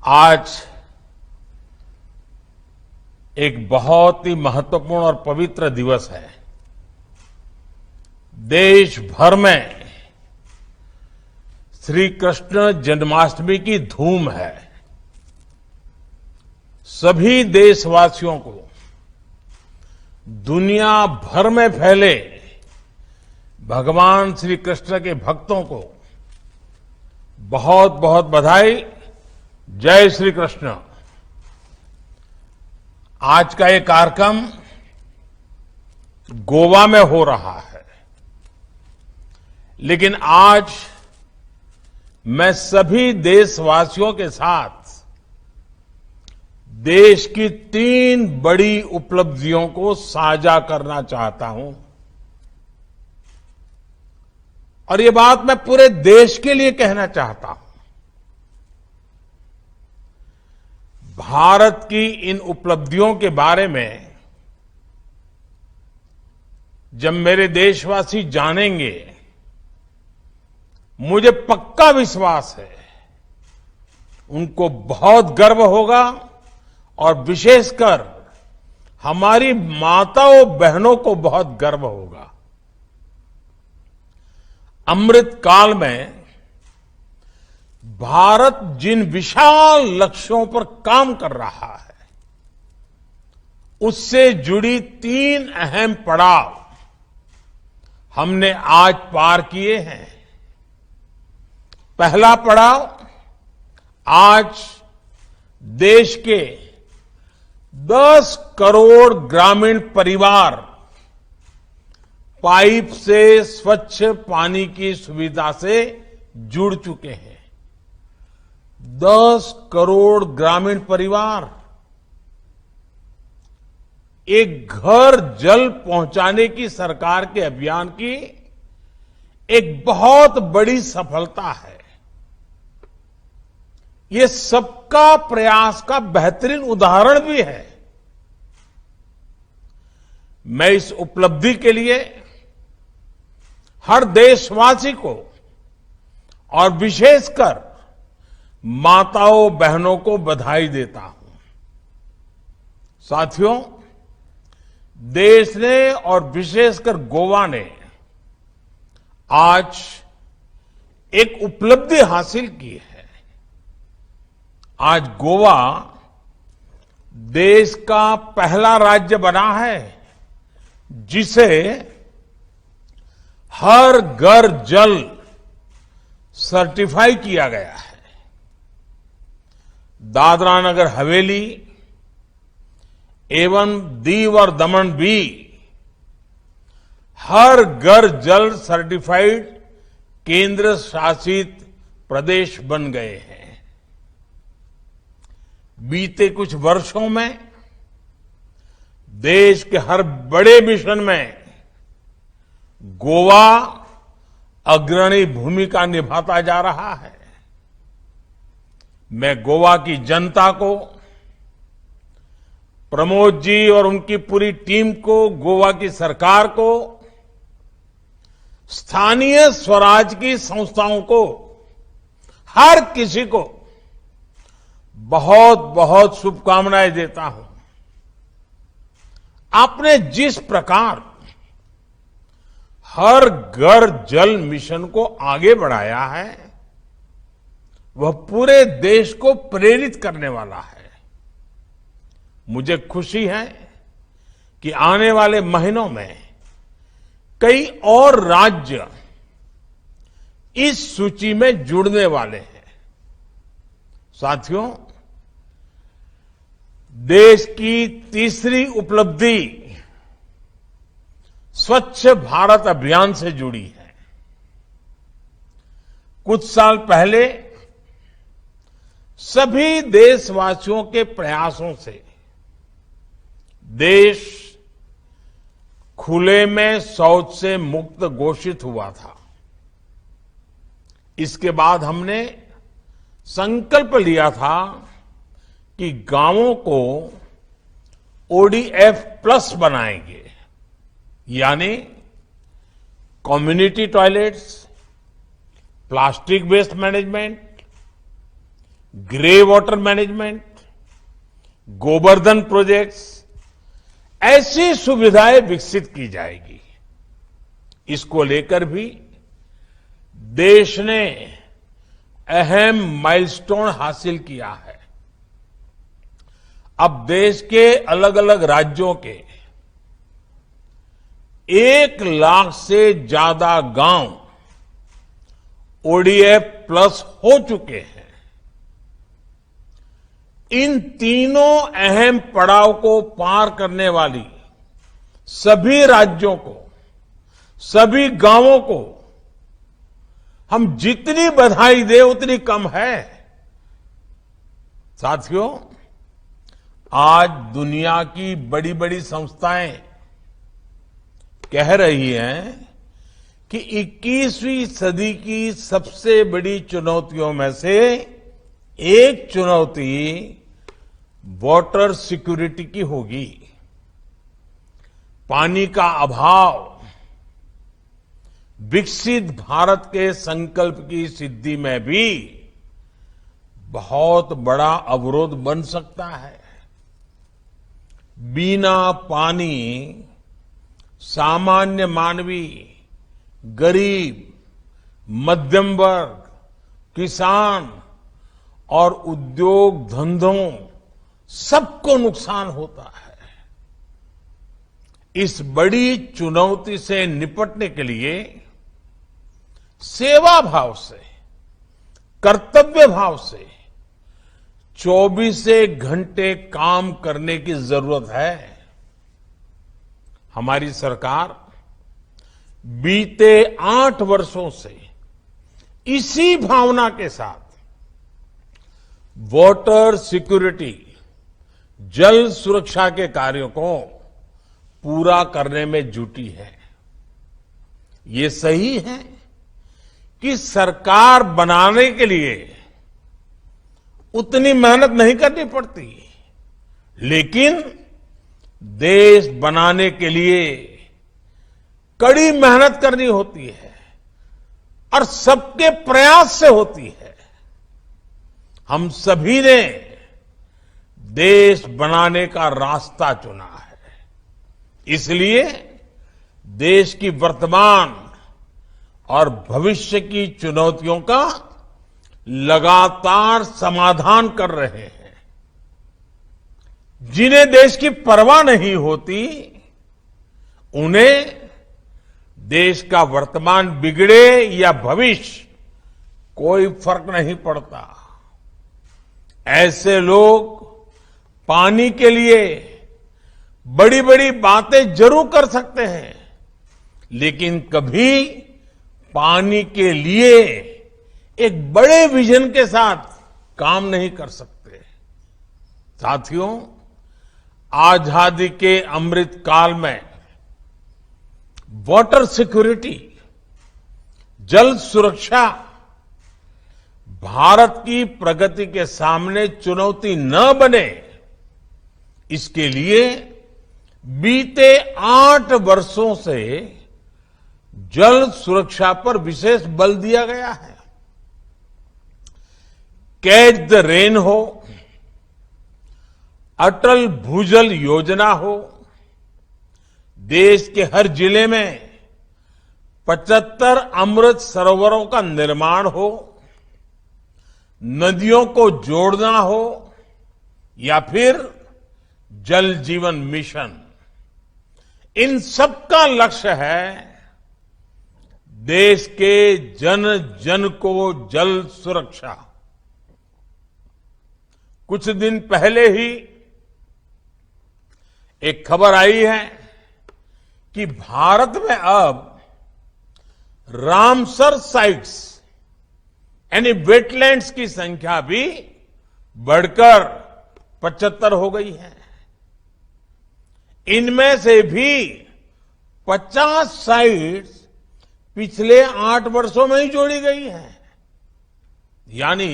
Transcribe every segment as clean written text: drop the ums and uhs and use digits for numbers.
आज एक बहुत ही महत्वपूर्ण और पवित्र दिवस है। देश भर में श्री कृष्ण जन्माष्टमी की धूम है। सभी देशवासियों को, दुनिया भर में फैले भगवान श्री कृष्ण के भक्तों को बहुत बहुत बधाई। जय श्री कृष्ण। आज का ये कार्यक्रम गोवा में हो रहा है, लेकिन आज मैं सभी देशवासियों के साथ देश की 3 बड़ी उपलब्धियों को साझा करना चाहता हूं। और ये बात मैं पूरे देश के लिए कहना चाहता हूं। भारत की इन उपलब्धियों के बारे में जब मेरे देशवासी जानेंगे, मुझे पक्का विश्वास है उनको बहुत गर्व होगा और विशेषकर हमारी माताओं बहनों को बहुत गर्व होगा। अमृत काल में भारत जिन विशाल लक्ष्यों पर काम कर रहा है, उससे जुड़ी 3 अहम पड़ाव हमने आज पार किए हैं। पहला पड़ाव, आज देश के 10 करोड़ ग्रामीण परिवार पाइप से स्वच्छ पानी की सुविधा से जुड़ चुके हैं। 10 करोड़ ग्रामीण परिवार एक घर जल पहुंचाने की सरकार के अभियान की एक बहुत बड़ी सफलता है। ये सबका प्रयास का बेहतरीन उदाहरण भी है। मैं इस उपलब्धि के लिए हर देशवासी को और विशेषकर माताओं बहनों को बधाई देता हूं। साथियों, देश ने और विशेषकर गोवा ने आज एक उपलब्धि हासिल की है। आज गोवा देश का पहला राज्य बना है जिसे हर घर जल सर्टिफाई किया गया है। दादरा नगर हवेली एवं दीव और दमन भी हर घर जल सर्टिफाइड केंद्र शासित प्रदेश बन गए हैं। बीते कुछ वर्षों में देश के हर बड़े मिशन में गोवा अग्रणी भूमिका निभाता जा रहा है। मैं गोवा की जनता को, प्रमोद जी और उनकी पूरी टीम को, गोवा की सरकार को, स्थानीय स्वराज की संस्थाओं को, हर किसी को बहुत बहुत शुभकामनाएं देता हूं। आपने जिस प्रकार हर घर जल मिशन को आगे बढ़ाया है, वह पूरे देश को प्रेरित करने वाला है। मुझे खुशी है कि आने वाले महीनों में कई और राज्य इस सूची में जुड़ने वाले हैं। साथियों, देश की तीसरी उपलब्धि स्वच्छ भारत अभियान से जुड़ी है। कुछ साल पहले सभी देशवासियों के प्रयासों से देश खुले में शौच से मुक्त घोषित हुआ था। इसके बाद हमने संकल्प लिया था कि गांवों को ओडीएफ प्लस बनाएंगे, यानी community toilets, plastic waste management, grey water management, Gobardhan projects, ऐसी सुविधाएं विकसित की जाएगी। इसको लेकर भी देश ने अहम माइलस्टोन हासिल किया है। अब देश के अलग अलग राज्यों के 1 लाख से ज्यादा गांव ओडीएफ प्लस हो चुके हैं। इन तीनों अहम पड़ाव को पार करने वाली सभी राज्यों को, सभी गांवों को हम जितनी बधाई दें उतनी कम है। साथियों, आज दुनिया की बड़ी बड़ी संस्थाएं कह रही हैं कि 21वीं सदी की सबसे बड़ी चुनौतियों में से एक चुनौती वाटर सिक्योरिटी की होगी। पानी का अभाव विकसित भारत के संकल्प की सिद्धि में भी बहुत बड़ा अवरोध बन सकता है। बिना पानी सामान्य मानवी, गरीब, मध्यम वर्ग, किसान और उद्योग धंधों सबको नुकसान होता है। इस बड़ी चुनौती से निपटने के लिए सेवा भाव से, कर्तव्य भाव से 24 घंटे काम करने की जरूरत है। हमारी सरकार बीते 8 वर्षों से इसी भावना के साथ वाटर सिक्योरिटी, जल सुरक्षा के कार्यों को पूरा करने में जुटी है। ये सही है कि सरकार बनाने के लिए उतनी मेहनत नहीं करनी पड़ती, लेकिन देश बनाने के लिए कड़ी मेहनत करनी होती है और सबके प्रयास से होती है। हम सभी ने देश बनाने का रास्ता चुना है। इसलिए देश की वर्तमान और भविष्य की चुनौतियों का लगातार समाधान कर रहे हैं। जिन्हें देश की परवाह नहीं होती, उन्हें देश का वर्तमान बिगड़े या भविष्य कोई फर्क नहीं पड़ता। ऐसे लोग पानी के लिए बड़ी बड़ी बातें जरूर कर सकते हैं, लेकिन कभी पानी के लिए एक बड़े विजन के साथ काम नहीं कर सकते। साथियों, आजादी के अमृत काल में वाटर सिक्योरिटी, जल सुरक्षा भारत की प्रगति के सामने चुनौती न बने, इसके लिए बीते 8 वर्षों से जल सुरक्षा पर विशेष बल दिया गया है। कैच द रेन हो, अटल भूजल योजना हो, देश के हर जिले में 75 अमृत सरोवरों का निर्माण हो, नदियों को जोड़ना हो, या फिर जल जीवन मिशन, इन सबका लक्ष्य है देश के जन जन को जल सुरक्षा। कुछ दिन पहले ही एक खबर आई है कि भारत में अब रामसर साइट्स यानी वेटलैंड्स की संख्या भी बढ़कर 75 हो गई है। इनमें से भी 50 साइट्स पिछले 8 वर्षों में ही जोड़ी गई है। यानी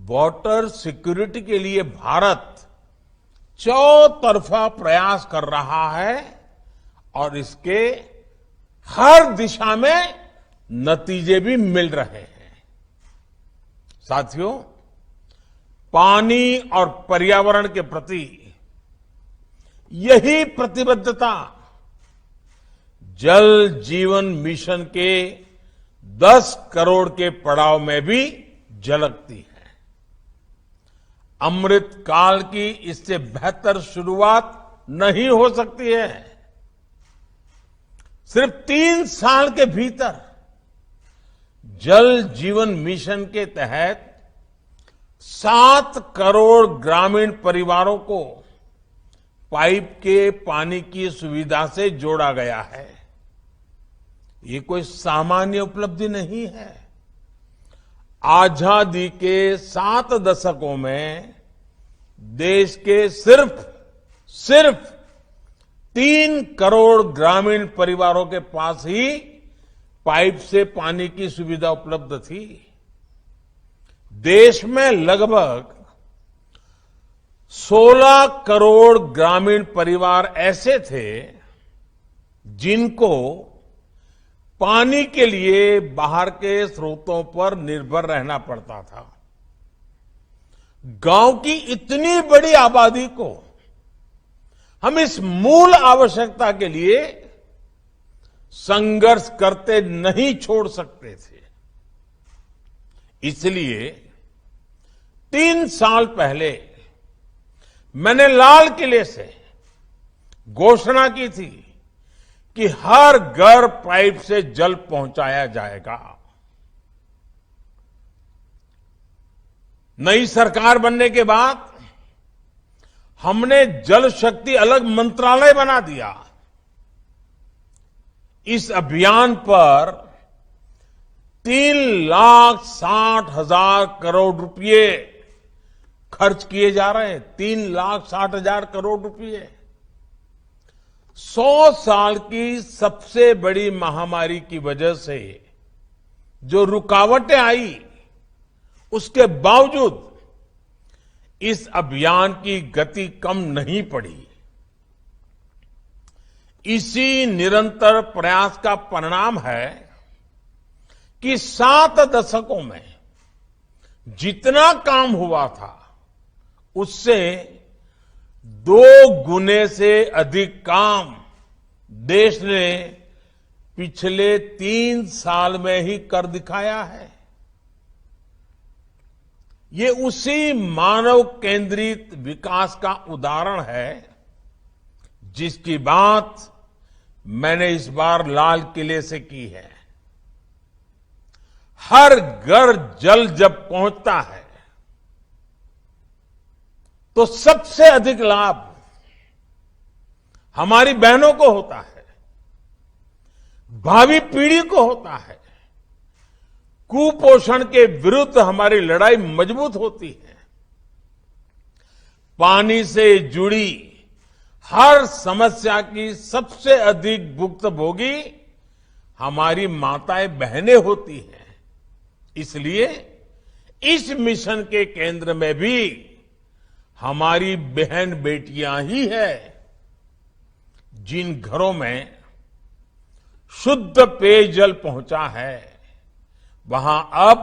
वाटर सिक्योरिटी के लिए भारत चौतरफा प्रयास कर रहा है और इसके हर दिशा में नतीजे भी मिल रहे हैं। साथियों, पानी और पर्यावरण के प्रति यही प्रतिबद्धता जल जीवन मिशन के 10 करोड़ के पड़ाव में भी झलकती है। अमृत काल की इससे बेहतर शुरुआत नहीं हो सकती है। सिर्फ 3 साल के भीतर जल जीवन मिशन के तहत 7 करोड़ ग्रामीण परिवारों को पाइप के पानी की सुविधा से जोड़ा गया है। ये कोई सामान्य उपलब्धि नहीं है। आजादी के 7 दशकों में देश के सिर्फ 3 करोड़ ग्रामीण परिवारों के पास ही पाइप से पानी की सुविधा उपलब्ध थी। देश में लगभग 16 करोड़ ग्रामीण परिवार ऐसे थे जिनको पानी के लिए बाहर के स्रोतों पर निर्भर रहना पड़ता था। गांव की इतनी बड़ी आबादी को हम इस मूल आवश्यकता के लिए संघर्ष करते नहीं छोड़ सकते थे। इसलिए 3 साल पहले मैंने लाल किले से घोषणा की थी कि हर घर पाइप से जल पहुंचाया जाएगा। नई सरकार बनने के बाद हमने जल शक्ति अलग मंत्रालय बना दिया। इस अभियान पर 3,60,000 करोड़ रुपए खर्च किए जा रहे हैं। 3,60,000 करोड़ रुपए 100 साल की सबसे बड़ी महामारी की वजह से जो रुकावटें आई, उसके बावजूद इस अभियान की गति कम नहीं पड़ी। इसी निरंतर प्रयास का परिणाम है कि 7 दशकों में जितना काम हुआ था उससे 2 गुने से अधिक काम देश ने पिछले 3 साल में ही कर दिखाया है। ये उसी मानव केंद्रित विकास का उदाहरण है जिसकी बात मैंने इस बार लाल किले से की है। हर घर जल जब पहुंचता है तो सबसे अधिक लाभ हमारी बहनों को होता है, भावी पीढ़ी को होता है। कुपोषण के विरुद्ध हमारी लड़ाई मजबूत होती है। पानी से जुड़ी हर समस्या की सबसे अधिक भुक्तभोगी हमारी माताएं बहनें होती हैं। इसलिए इस मिशन के केंद्र में भी हमारी बहन बेटियां ही है। जिन घरों में शुद्ध पेयजल पहुंचा है वहां अब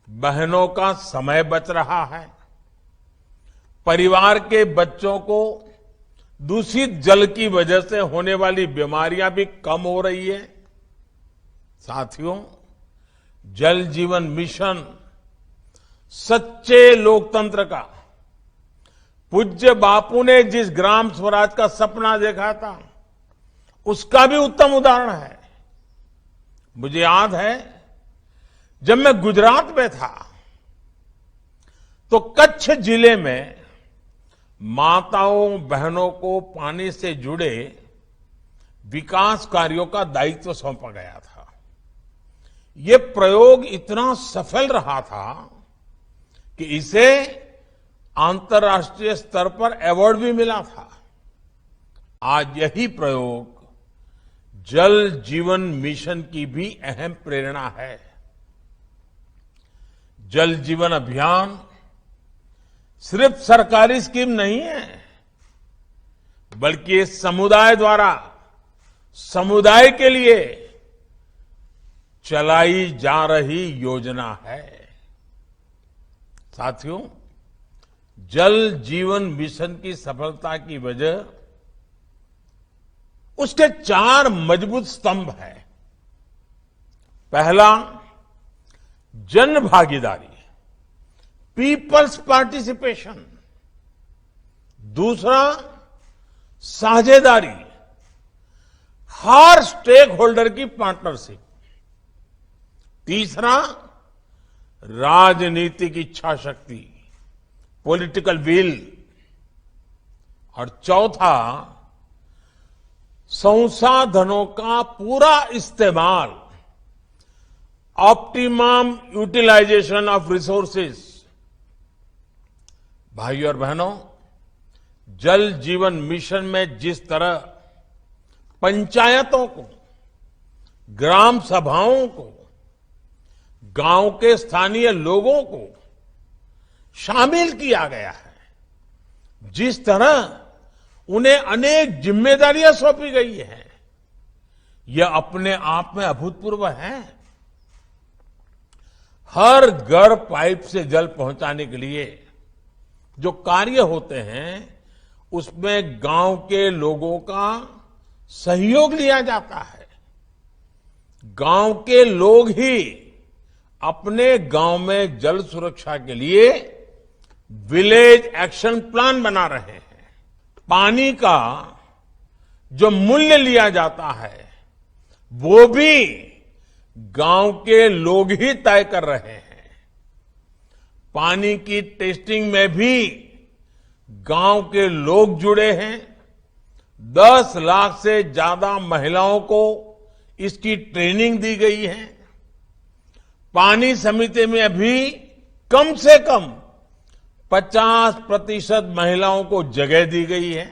बहनों का समय बच रहा है। परिवार के बच्चों को दूषित जल की वजह से होने वाली बीमारियां भी कम हो रही है। साथियों, जल जीवन मिशन सच्चे लोकतंत्र का, पूज्य बापू ने जिस ग्राम स्वराज का सपना देखा था उसका भी उत्तम उदाहरण है। मुझे याद है जब मैं गुजरात में था तो कच्छ जिले में माताओं बहनों को पानी से जुड़े विकास कार्यों का दायित्व सौंपा गया था। ये प्रयोग इतना सफल रहा था कि इसे अंतर्राष्ट्रीय स्तर पर अवार्ड भी मिला था। आज यही प्रयोग जल जीवन मिशन की भी अहम प्रेरणा है। जल जीवन अभियान सिर्फ सरकारी स्कीम नहीं है, बल्कि ये समुदाय द्वारा समुदाय के लिए चलाई जा रही योजना है। साथियों, जल जीवन मिशन की सफलता की वजह उसके 4 मजबूत स्तंभ हैं। पहला, जन भागीदारी, पीपल्स पार्टिसिपेशन। दूसरा, साझेदारी, हर स्टेक होल्डर की पार्टनरशिप। तीसरा, राजनीतिक इच्छा शक्ति, पॉलिटिकल विल। और चौथा, संसाधनों का पूरा इस्तेमाल, ऑप्टिमम यूटिलाइजेशन ऑफ रिसोर्सेज। भाइयों और बहनों, जल जीवन मिशन में जिस तरह पंचायतों को, ग्राम सभाओं को, गांव के स्थानीय लोगों को शामिल किया गया है, जिस तरह उन्हें अनेक जिम्मेदारियां सौंपी गई हैं, यह अपने आप में अभूतपूर्व है। हर घर पाइप से जल पहुंचाने के लिए जो कार्य होते हैं, उसमें गांव के लोगों का सहयोग लिया जाता है। गांव के लोग ही अपने गांव में जल सुरक्षा के लिए विलेज एक्शन प्लान बना रहे हैं। पानी का जो मूल्य लिया जाता है, वो भी गांव के लोग ही तय कर रहे हैं। पानी की टेस्टिंग में भी गांव के लोग जुड़े हैं। 10 लाख से ज्यादा महिलाओं को इसकी ट्रेनिंग दी गई है। पानी समिति में अभी कम से कम 50% महिलाओं को जगह दी गई है।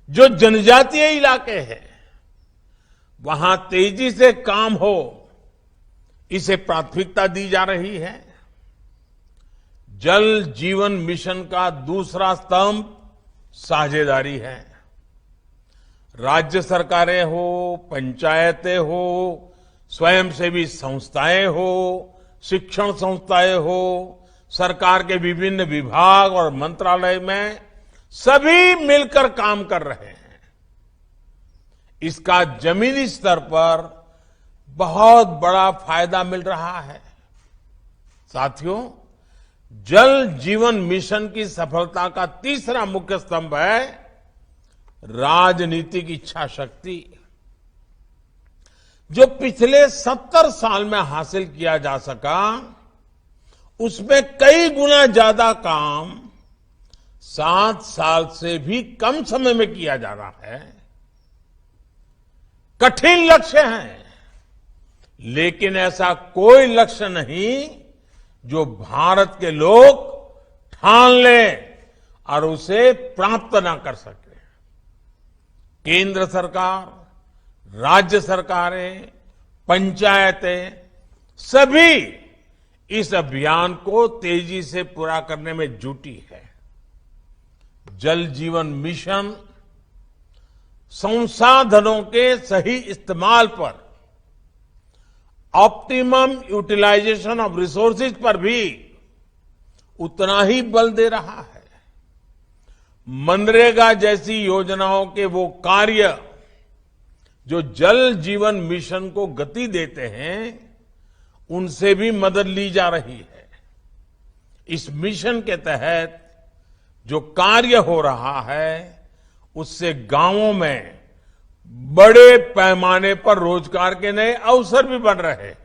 जो जनजातीय इलाके हैं, वहां तेजी से काम हो, इसे प्राथमिकता दी जा रही है। जल जीवन मिशन का दूसरा स्तंभ साझेदारी है। राज्य सरकारें हो, पंचायतें हो, स्वयंसेवी संस्थाएं हो, शिक्षण संस्थाएं हो, सरकार के विभिन्न विभाग और मंत्रालय में सभी मिलकर काम कर रहे हैं। इसका जमीनी स्तर पर बहुत बड़ा फायदा मिल रहा है। साथियों, जल जीवन मिशन की सफलता का तीसरा मुख्य स्तंभ है राजनीतिक इच्छा शक्ति। जो पिछले 70 साल में हासिल किया जा सका, उसमें कई गुना ज्यादा काम 7 साल से भी कम समय में किया जा रहा है। कठिन लक्ष्य है, लेकिन ऐसा कोई लक्ष्य नहीं जो भारत के लोग ठान लें और उसे प्राप्त ना कर सके। केंद्र सरकार, राज्य सरकारें, पंचायतें सभी इस अभियान को तेजी से पूरा करने में जुटी है। जल जीवन मिशन संसाधनों के सही इस्तेमाल पर, ऑप्टिमम यूटिलाइजेशन ऑफ रिसोर्सेज पर भी उतना ही बल दे रहा है। मनरेगा जैसी योजनाओं के वो कार्य जो जल जीवन मिशन को गति देते हैं, उनसे भी मदद ली जा रही है। इस मिशन के तहत जो कार्य हो रहा है, उससे गांवों में बड़े पैमाने पर रोजगार के नए अवसर भी बन रहे हैं।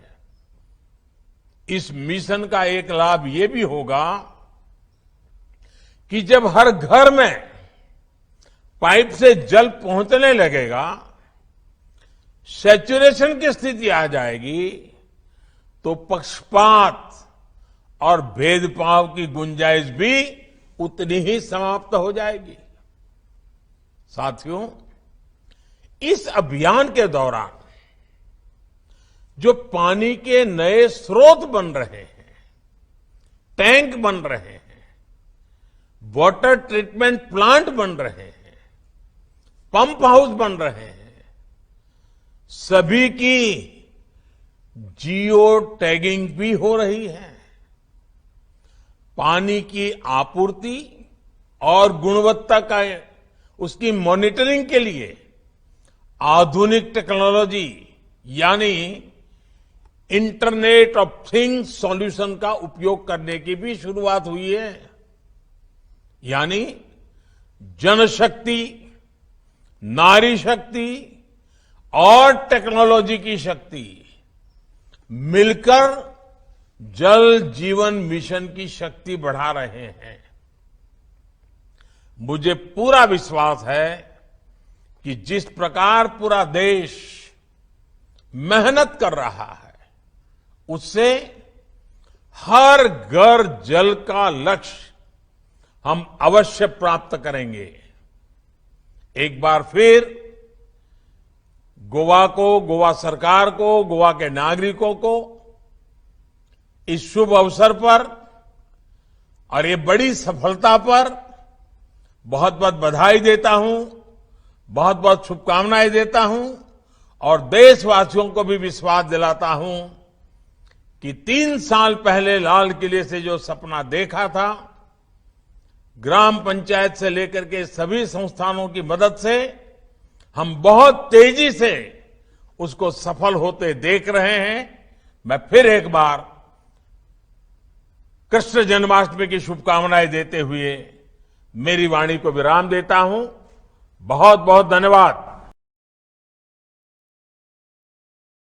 इस मिशन का एक लाभ ये भी होगा कि जब हर घर में पाइप से जल पहुंचने लगेगा, सैचुरेशन की स्थिति आ जाएगी, तो पक्षपात और भेदभाव की गुंजाइश भी उतनी ही समाप्त हो जाएगी। साथियों, इस अभियान के दौरान जो पानी के नए स्रोत बन रहे हैं, टैंक बन रहे हैं, वाटर ट्रीटमेंट प्लांट बन रहे हैं, पंप हाउस बन रहे हैं, सभी की जियो टैगिंग भी हो रही है। पानी की आपूर्ति और गुणवत्ता का उसकी मॉनिटरिंग के लिए आधुनिक टेक्नोलॉजी यानी इंटरनेट ऑफ थिंग्स सॉल्यूशन का उपयोग करने की भी शुरुआत हुई है। यानी जनशक्ति, नारी शक्ति और टेक्नोलॉजी की शक्ति मिलकर जल जीवन मिशन की शक्ति बढ़ा रहे हैं। मुझे पूरा विश्वास है कि जिस प्रकार पूरा देश मेहनत कर रहा है, उससे हर घर जल का लक्ष्य हम अवश्य प्राप्त करेंगे। एक बार फिर गोवा को, गोवा सरकार को, गोवा के नागरिकों को इस शुभ अवसर पर और ये बड़ी सफलता पर बहुत बहुत बधाई देता हूं, बहुत बहुत शुभकामनाएं देता हूं और देशवासियों को भी विश्वास दिलाता हूं कि 3 साल पहले लाल किले से जो सपना देखा था, ग्राम पंचायत से लेकर के सभी संस्थानों की मदद से हम बहुत तेजी से उसको सफल होते देख रहे हैं। मैं फिर एक बार कृष्ण जन्माष्टमी की शुभकामनाएं देते हुए मेरी वाणी को विराम देता हूं। बहुत बहुत धन्यवाद।